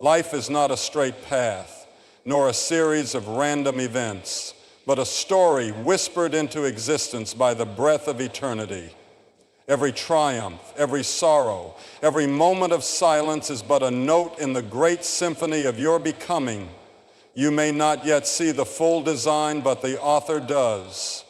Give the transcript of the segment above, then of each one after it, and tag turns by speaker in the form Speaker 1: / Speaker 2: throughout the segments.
Speaker 1: Life is not a straight path, nor a series of random events, but a story whispered into existence by the breath of eternity. Every triumph, every sorrow, every moment of silence is but a note in the great symphony of your becoming. You may not yet see the full design, but the author does.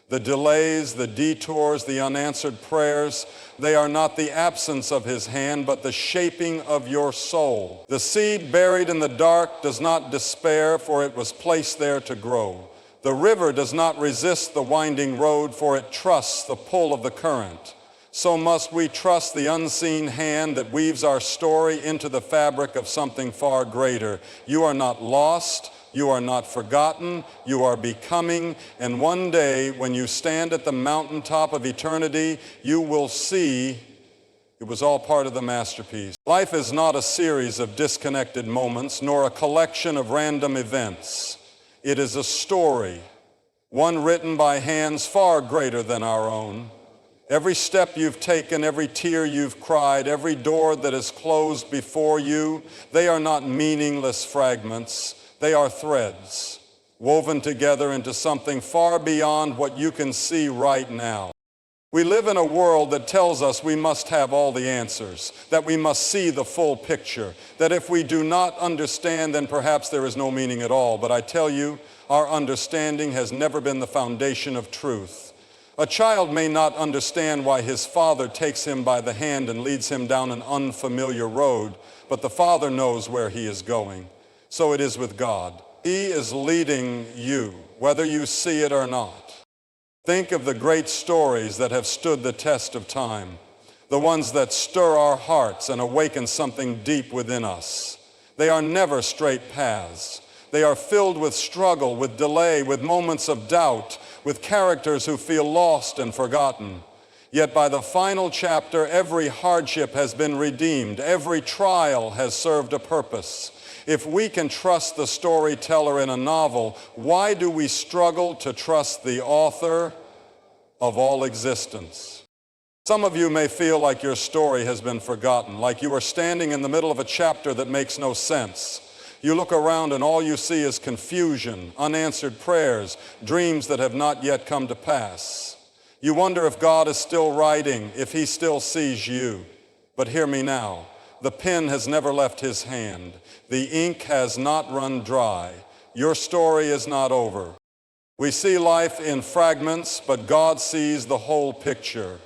Speaker 1: The delays, the detours, the unanswered prayers, they are not the absence of his hand, but the shaping of your soul. The seed buried in the dark does not despair, for it was placed there to grow. The river does not resist the winding road, for it trusts the pull of the current. So must we trust the unseen hand that weaves our story into the fabric of something far greater. You are not lost. You are not forgotten. You are becoming. And one day, when you stand at the mountaintop of eternity, you will see it was all part of the masterpiece. Life is not a series of disconnected moments, nor a collection of random events. It is a story, one written by hands far greater than our own. Every step you've taken, every tear you've cried, every door that is closed before you, they are not meaningless fragments. They are threads, woven together into something far beyond what you can see right now. We live in a world that tells us we must have all the answers, that we must see the full picture, that if we do not understand, then perhaps there is no meaning at all. But I tell you, our understanding has never been the foundation of truth. A child may not understand why his father takes him by the hand and leads him down an unfamiliar road, but the father knows where he is going. So it is with God. He is leading you, whether you see it or not. Think of the great stories that have stood the test of time, the ones that stir our hearts and awaken something deep within us. They are never straight paths. They are filled with struggle, with delay, with moments of doubt, with characters who feel lost and forgotten. Yet by the final chapter, every hardship has been redeemed. Every trial has served a purpose. If we can trust the storyteller in a novel, why do we struggle to trust the author of all existence? Some of you may feel like your story has been forgotten, like you are standing in the middle of a chapter that makes no sense. You look around and all you see is confusion, unanswered prayers, dreams that have not yet come to pass. You wonder if God is still writing, if he still sees you. But hear me now. The pen has never left his hand. The ink has not run dry. Your story is not over. We see life in fragments, but God sees the whole picture.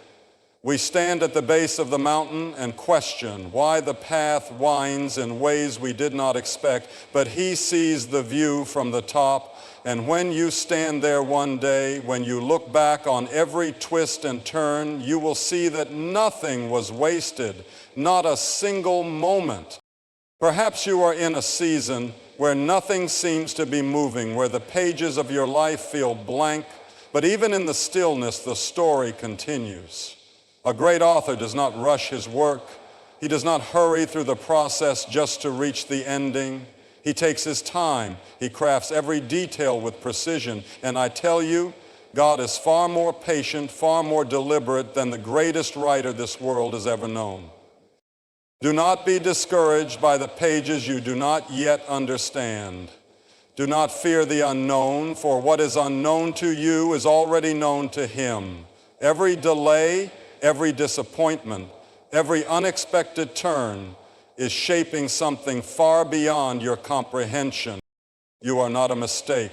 Speaker 1: We stand at the base of the mountain and question why the path winds in ways we did not expect, but he sees the view from the top. And when you stand there one day, when you look back on every twist and turn, you will see that nothing was wasted, not a single moment. Perhaps you are in a season where nothing seems to be moving, where the pages of your life feel blank, but even in the stillness, the story continues. A great author does not rush his work. He does not hurry through the process just to reach the ending. He takes his time. He crafts every detail with precision. And I tell you, God is far more patient, far more deliberate than the greatest writer this world has ever known. Do not be discouraged by the pages you do not yet understand. Do not fear the unknown, for what is unknown to you is already known to him. Every delay, every disappointment, every unexpected turn is shaping something far beyond your comprehension. You are not a mistake.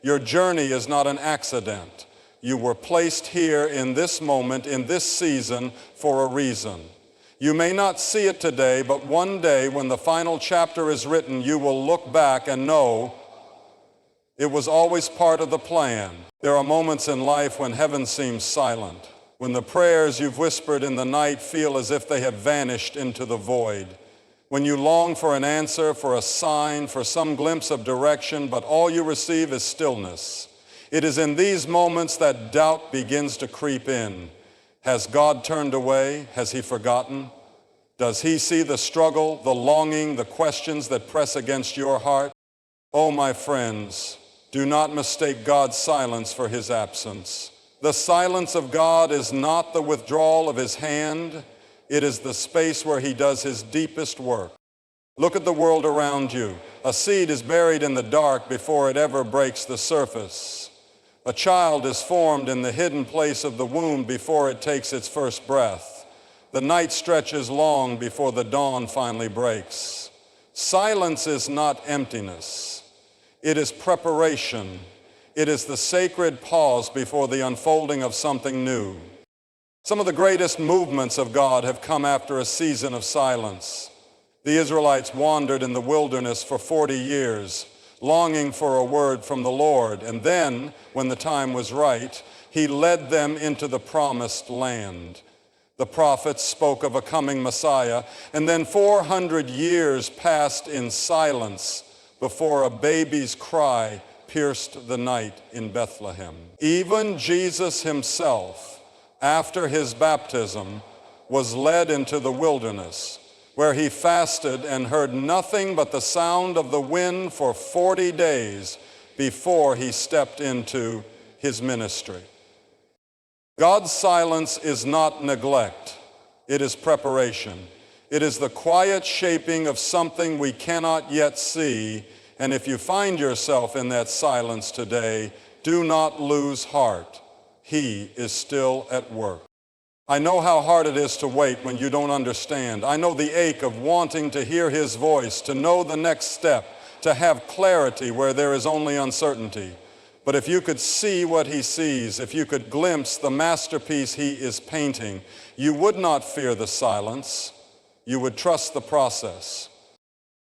Speaker 1: Your journey is not an accident. You were placed here in this moment, in this season, for a reason. You may not see it today, but one day when the final chapter is written, you will look back and know it was always part of the plan. There are moments in life when heaven seems silent, when the prayers you've whispered in the night feel as if they have vanished into the void, when you long for an answer, for a sign, for some glimpse of direction, but all you receive is stillness. It is in these moments that doubt begins to creep in. Has God turned away? Has he forgotten? Does he see the struggle, the longing, the questions that press against your heart? Oh, my friends, do not mistake God's silence for his absence. The silence of God is not the withdrawal of his hand. It is the space where he does his deepest work. Look at the world around you. A seed is buried in the dark before it ever breaks the surface. A child is formed in the hidden place of the womb before it takes its first breath. The night stretches long before the dawn finally breaks. Silence is not emptiness. It is preparation. It is the sacred pause before the unfolding of something new. Some of the greatest movements of God have come after a season of silence. The Israelites wandered in the wilderness for 40 years, longing for a word from the Lord. And then, when the time was right, he led them into the promised land. The prophets spoke of a coming Messiah, and then 400 years passed in silence before a baby's cry pierced the night in Bethlehem. Even Jesus himself, after his baptism, was led into the wilderness, where he fasted and heard nothing but the sound of the wind for 40 days before he stepped into his ministry. God's silence is not neglect. It is preparation. It is the quiet shaping of something we cannot yet see. And if you find yourself in that silence today, do not lose heart. He is still at work. I know how hard it is to wait when you don't understand. I know the ache of wanting to hear his voice, to know the next step, to have clarity where there is only uncertainty. But if you could see what he sees, if you could glimpse the masterpiece he is painting, you would not fear the silence. You would trust the process.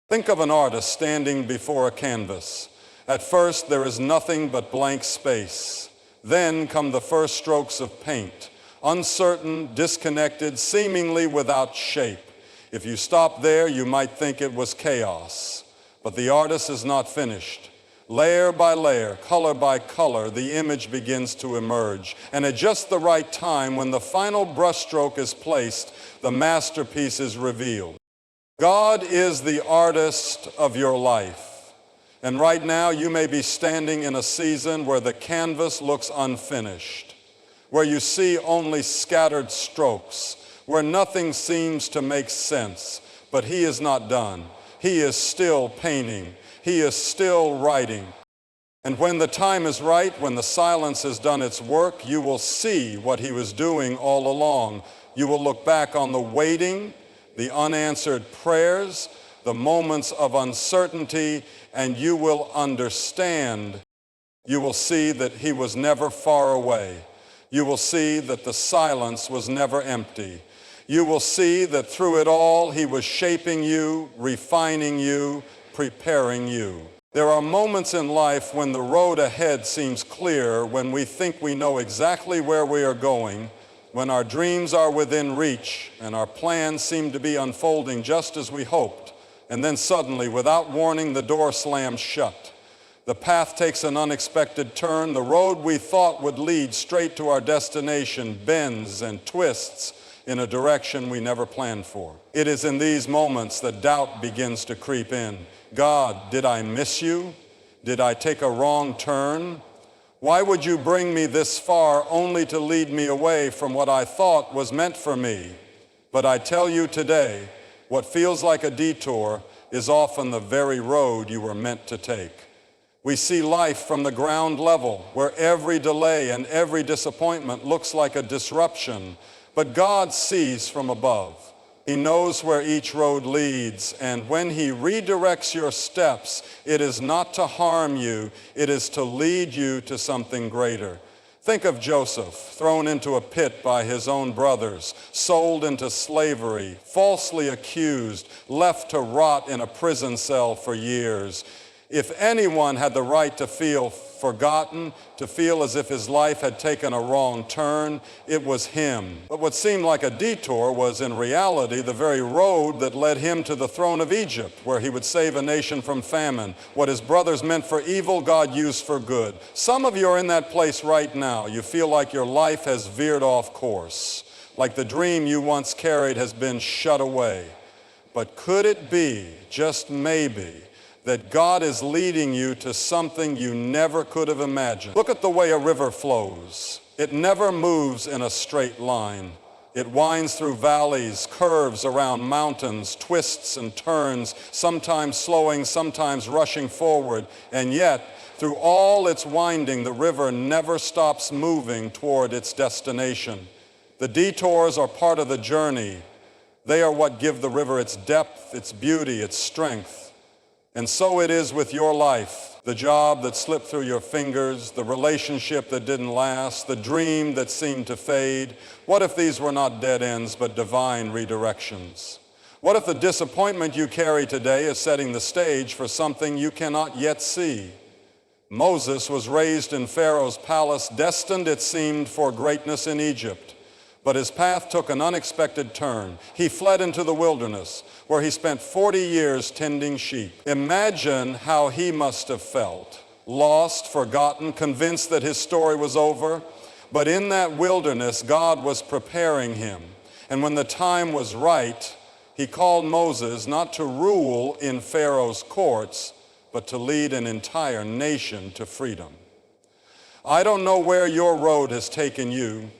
Speaker 1: Think of an artist standing before a canvas. At first, there is nothing but blank space. Then come the first strokes of paint, uncertain, disconnected, seemingly without shape. If you stop there, you might think it was chaos. But the artist is not finished. Layer by layer, color by color, the image begins to emerge. And at just the right time, when the final brushstroke is placed, the masterpiece is revealed. God is the artist of your life. And right now, you may be standing in a season where the canvas looks unfinished, where you see only scattered strokes, where nothing seems to make sense. But he is not done. He is still painting. He is still writing. And when the time is right, when the silence has done its work, you will see what he was doing all along. You will look back on the waiting, the unanswered prayers, the moments of uncertainty, and you will understand. You will see that he was never far away. You will see that the silence was never empty. You will see that through it all, he was shaping you, refining you, preparing you. There are moments in life when the road ahead seems clear, when we think we know exactly where we are going, when our dreams are within reach and our plans seem to be unfolding just as we hoped, and then suddenly, without warning, the door slams shut. The path takes an unexpected turn. The road we thought would lead straight to our destination bends and twists in a direction we never planned for. It is in these moments that doubt begins to creep in. God, did I miss you? Did I take a wrong turn? Why would you bring me this far only to lead me away from what I thought was meant for me? But I tell you today, what feels like a detour is often the very road you were meant to take. We see life from the ground level, where every delay and every disappointment looks like a disruption, but God sees from above. He knows where each road leads, and when he redirects your steps, it is not to harm you, it is to lead you to something greater. Think of Joseph, thrown into a pit by his own brothers, sold into slavery, falsely accused, left to rot in a prison cell for years. If anyone had the right to feel forgotten, to feel as if his life had taken a wrong turn, it was him. But what seemed like a detour was in reality the very road that led him to the throne of Egypt, where he would save a nation from famine. What his brothers meant for evil, God used for good. Some of you are in that place right now. You feel like your life has veered off course, like the dream you once carried has been shut away. But could it be, just maybe, that God is leading you to something you never could have imagined? Look at the way a river flows. It never moves in a straight line. It winds through valleys, curves around mountains, twists and turns, sometimes slowing, sometimes rushing forward. And yet, through all its winding, the river never stops moving toward its destination. The detours are part of the journey. They are what give the river its depth, its beauty, its strength. And so it is with your life. The job that slipped through your fingers, the relationship that didn't last, the dream that seemed to fade. What if these were not dead ends but divine redirections? What if the disappointment you carry today is setting the stage for something you cannot yet see? Moses was raised in Pharaoh's palace, destined, it seemed, for greatness in Egypt. But his path took an unexpected turn. He fled into the wilderness, where he spent 40 years tending sheep. Imagine how he must have felt. Lost, forgotten, convinced that his story was over. But in that wilderness, God was preparing him. And when the time was right, he called Moses not to rule in Pharaoh's courts, but to lead an entire nation to freedom. I don't know where your road has taken you.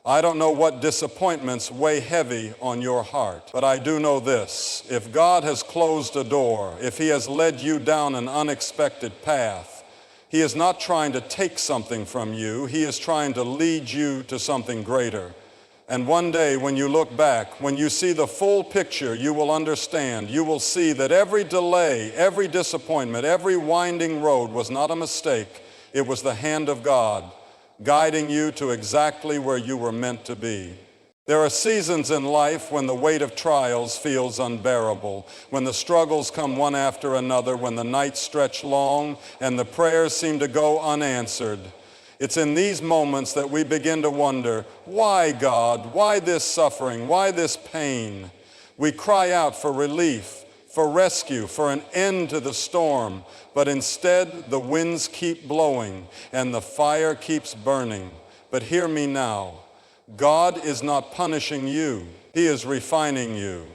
Speaker 1: I don't know what disappointments weigh heavy on your heart, but I do know this. If God has closed a door, if he has led you down an unexpected path, he is not trying to take something from you. He is trying to lead you to something greater. And one day when you look back, when you see the full picture, you will understand. You will see that every delay, every disappointment, every winding road was not a mistake. It was the hand of God, guiding you to exactly where you were meant to be. There are seasons in life when the weight of trials feels unbearable, when the struggles come one after another, when the nights stretch long and the prayers seem to go unanswered. It's in these moments that we begin to wonder, why God? Why this suffering? Why this pain? We cry out for relief, for rescue, for an end to the storm, but instead the winds keep blowing and the fire keeps burning. But hear me now, God is not punishing you, he is refining you.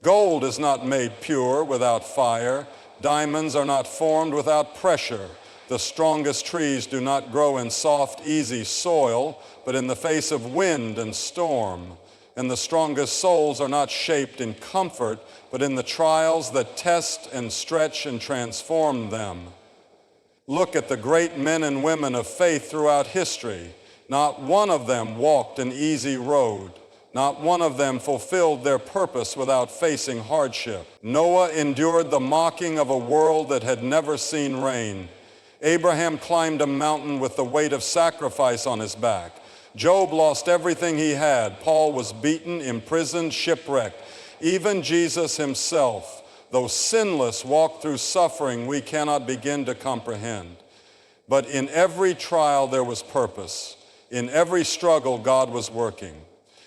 Speaker 1: Gold is not made pure without fire, diamonds are not formed without pressure. The strongest trees do not grow in soft, easy soil, but in the face of wind and storm. And the strongest souls are not shaped in comfort, but in the trials that test and stretch and transform them. Look at the great men and women of faith throughout history. Not one of them walked an easy road. Not one of them fulfilled their purpose without facing hardship. Noah endured the mocking of a world that had never seen rain. Abraham climbed a mountain with the weight of sacrifice on his back. Job lost everything he had. Paul was beaten, imprisoned, shipwrecked. Even Jesus himself, though sinless, walked through suffering we cannot begin to comprehend. But in every trial there was purpose. In every struggle God was working.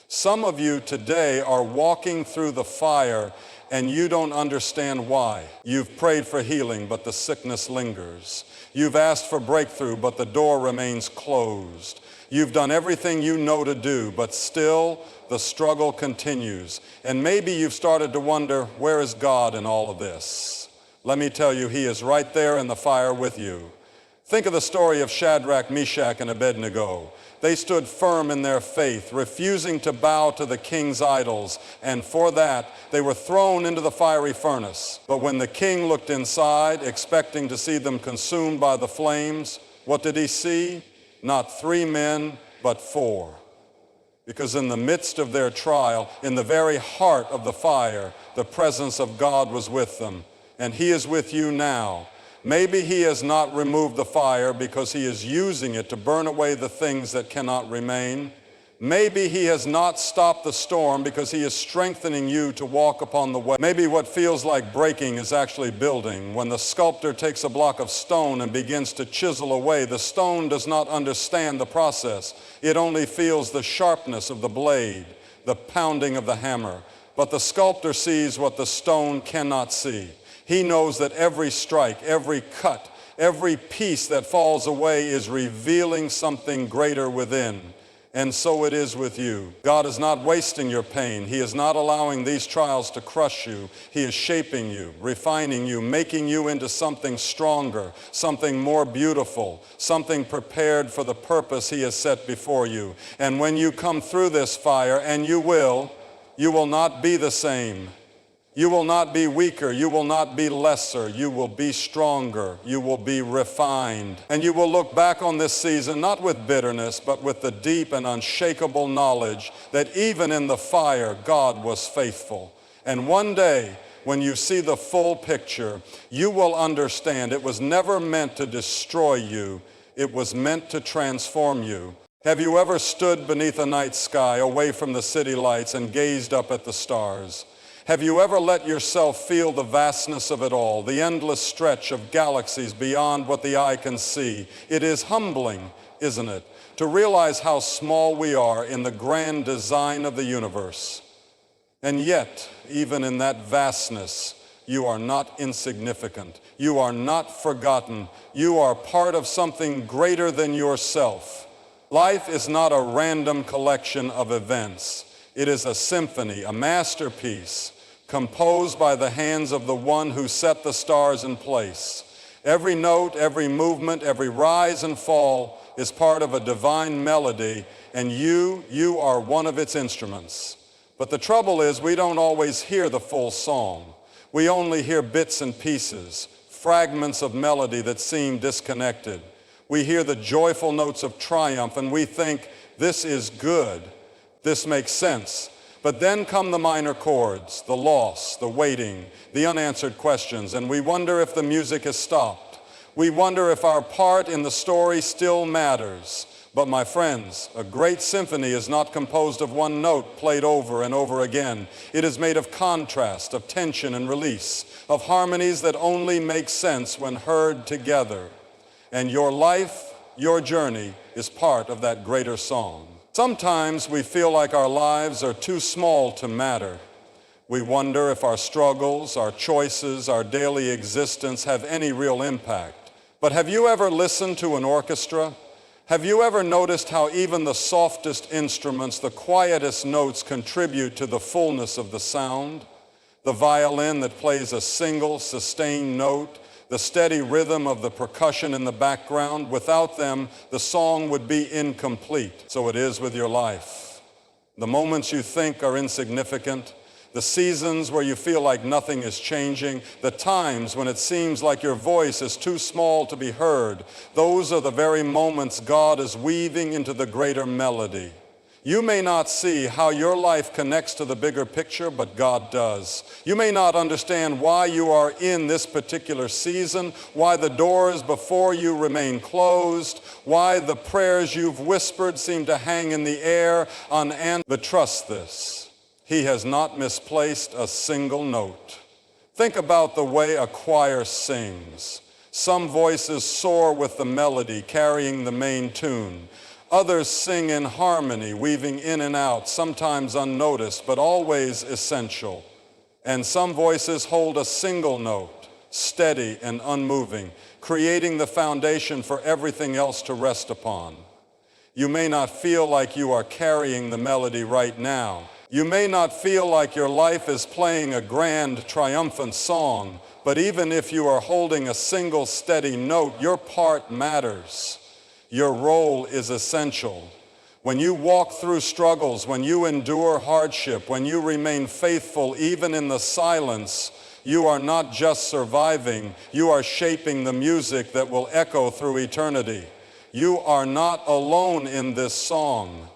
Speaker 1: Some of you today are walking through the fire and you don't understand why. You've prayed for healing, but the sickness lingers. You've asked for breakthrough, but the door remains closed. You've done everything you know to do, but still the struggle continues. And maybe you've started to wonder, where is God in all of this? Let me tell you, he is right there in the fire with you. Think of the story of Shadrach, Meshach, and Abednego. They stood firm in their faith, refusing to bow to the king's idols, and for that they were thrown into the fiery furnace. But when the king looked inside, expecting to see them consumed by the flames, what did he see? Not 3 men, but 4. Because in the midst of their trial, in the very heart of the fire, the presence of God was with them. And he is with you now. Maybe he has not removed the fire because he is using it to burn away the things that cannot remain. Maybe he has not stopped the storm because he is strengthening you to walk upon the way. Maybe what feels like breaking is actually building. When the sculptor takes a block of stone and begins to chisel away, the stone does not understand the process. It only feels the sharpness of the blade, the pounding of the hammer. But the sculptor sees what the stone cannot see. He knows that every strike, every cut, every piece that falls away is revealing something greater within. And so it is with you. God is not wasting your pain. He is not allowing these trials to crush you. He is shaping you, refining you, making you into something stronger, something more beautiful, something prepared for the purpose He has set before you. And when you come through this fire, and you will not be the same. You will not be weaker. You will not be lesser. You will be stronger. You will be refined. And you will look back on this season not with bitterness, but with the deep and unshakable knowledge that even in the fire, God was faithful. And one day, when you see the full picture, you will understand it was never meant to destroy you. It was meant to transform you. Have you ever stood beneath a night sky away from the city lights and gazed up at the stars? Have you ever let yourself feel the vastness of it all, the endless stretch of galaxies beyond what the eye can see? It is humbling, isn't it, to realize how small we are in the grand design of the universe. And yet, even in that vastness, you are not insignificant. You are not forgotten. You are part of something greater than yourself. Life is not a random collection of events. It is a symphony, a masterpiece, composed by the hands of the one who set the stars in place. Every note, every movement, every rise and fall is part of a divine melody, and you are one of its instruments. But the trouble is, we don't always hear the full song. We only hear bits and pieces, fragments of melody that seem disconnected. We hear the joyful notes of triumph, and we think, this is good. This makes sense. But then come the minor chords, the loss, the waiting, the unanswered questions, and we wonder if the music has stopped. We wonder if our part in the story still matters. But my friends, a great symphony is not composed of one note played over and over again. It is made of contrast, of tension and release, of harmonies that only make sense when heard together. And your life, your journey, is part of that greater song. Sometimes we feel like our lives are too small to matter. We wonder if our struggles, our choices, our daily existence have any real impact. But have you ever listened to an orchestra? Have you ever noticed how even the softest instruments, the quietest notes contribute to the fullness of the sound? The violin that plays a single sustained note, the steady rhythm of the percussion in the background. Without them, the song would be incomplete. So it is with your life. The moments you think are insignificant, the seasons where you feel like nothing is changing, the times when it seems like your voice is too small to be heard, those are the very moments God is weaving into the greater melody. You may not see how your life connects to the bigger picture, but God does. You may not understand why you are in this particular season, why the doors before you remain closed, why the prayers you've whispered seem to hang in the air unanswered. But trust this, He has not misplaced a single note. Think about the way a choir sings. Some voices soar with the melody, carrying the main tune. Others sing in harmony, weaving in and out, sometimes unnoticed, but always essential. And some voices hold a single note, steady and unmoving, creating the foundation for everything else to rest upon. You may not feel like you are carrying the melody right now. You may not feel like your life is playing a grand, triumphant song, but even if you are holding a single steady note, your part matters. Your role is essential. When you walk through struggles, when you endure hardship, when you remain faithful even in the silence, you are not just surviving, you are shaping the music that will echo through eternity. You are not alone in this song.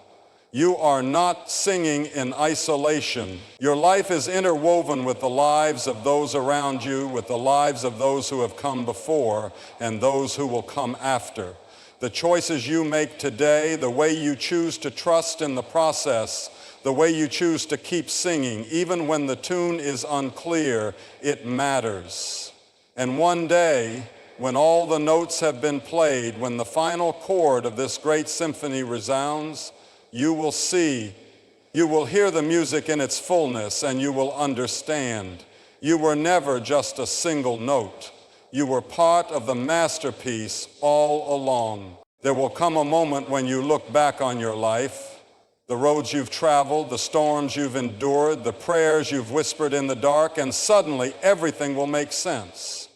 Speaker 1: You are not singing in isolation. Your life is interwoven with the lives of those around you, with the lives of those who have come before and those who will come after. The choices you make today, the way you choose to trust in the process, the way you choose to keep singing, even when the tune is unclear, it matters. And one day, when all the notes have been played, when the final chord of this great symphony resounds, you will hear the music in its fullness, and you will understand. You were never just a single note. You were part of the masterpiece all along. There will come a moment when you look back on your life, the roads you've traveled, the storms you've endured, the prayers you've whispered in the dark, and suddenly everything will make sense.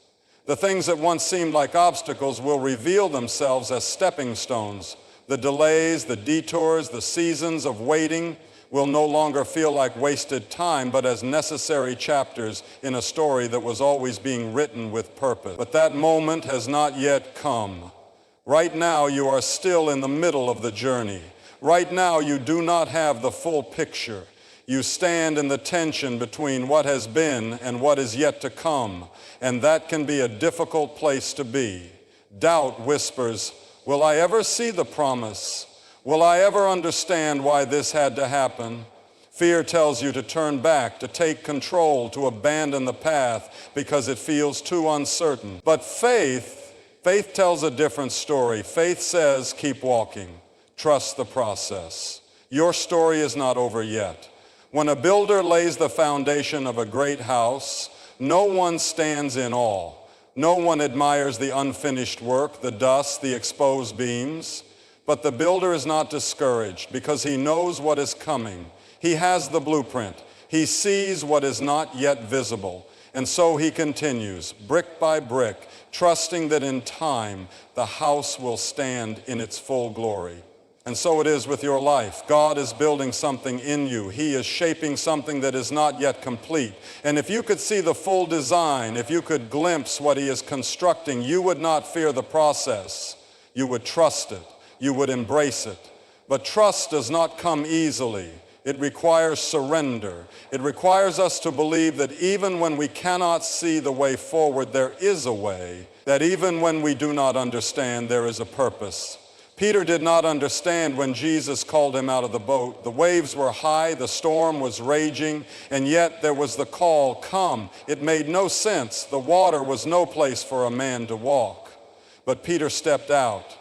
Speaker 1: The things that once seemed like obstacles will reveal themselves as stepping stones. The delays, the detours, the seasons of waiting will no longer feel like wasted time, but as necessary chapters in a story that was always being written with purpose. But that moment has not yet come. Right now, you are still in the middle of the journey. Right now, you do not have the full picture. You stand in the tension between what has been and what is yet to come, and that can be a difficult place to be. Doubt whispers, will I ever see the promise? Will I ever understand why this had to happen? Fear tells you to turn back, to take control, to abandon the path because it feels too uncertain. But faith tells a different story. Faith says, keep walking. Trust the process. Your story is not over yet. When a builder lays the foundation of a great house, no one stands in awe. No one admires the unfinished work, the dust, the exposed beams. But the builder is not discouraged because he knows what is coming. He has the blueprint. He sees what is not yet visible. And so he continues, brick by brick, trusting that in time the house will stand in its full glory. And so it is with your life. God is building something in you. He is shaping something that is not yet complete. And if you could see the full design, if you could glimpse what he is constructing, you would not fear the process. You would trust it. You would embrace it. But trust does not come easily. It requires surrender. It requires us to believe that even when we cannot see the way forward, there is a way. That even when we do not understand, there is a purpose. Peter did not understand when Jesus called him out of the boat. The waves were high, the storm was raging, and yet there was the call, come. It made no sense. The water was no place for a man to walk. But Peter stepped out,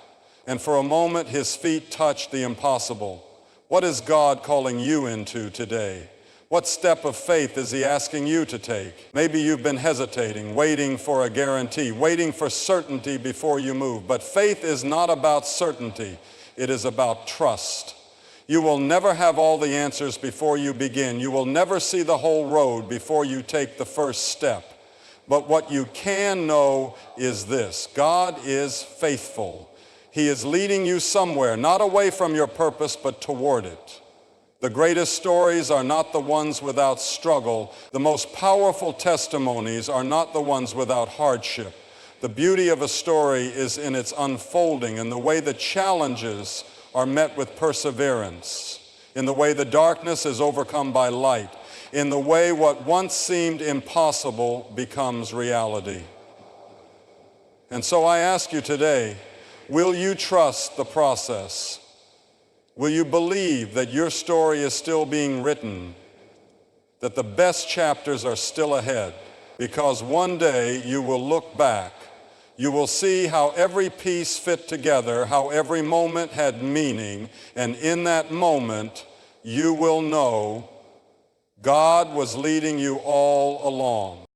Speaker 1: and for a moment his feet touched the impossible. What is God calling you into today? What step of faith is he asking you to take? Maybe you've been hesitating, waiting for a guarantee, waiting for certainty before you move. But faith is not about certainty. It is about trust. You will never have all the answers before you begin. You will never see the whole road before you take the first step. But what you can know is this: God is faithful. He is leading you somewhere, not away from your purpose, but toward it. The greatest stories are not the ones without struggle. The most powerful testimonies are not the ones without hardship. The beauty of a story is in its unfolding, in the way the challenges are met with perseverance, in the way the darkness is overcome by light, in the way what once seemed impossible becomes reality. And so I ask you today, will you trust the process? Will you believe that your story is still being written, that the best chapters are still ahead? Because one day you will look back, you will see how every piece fit together, how every moment had meaning, and in that moment you will know God was leading you all along.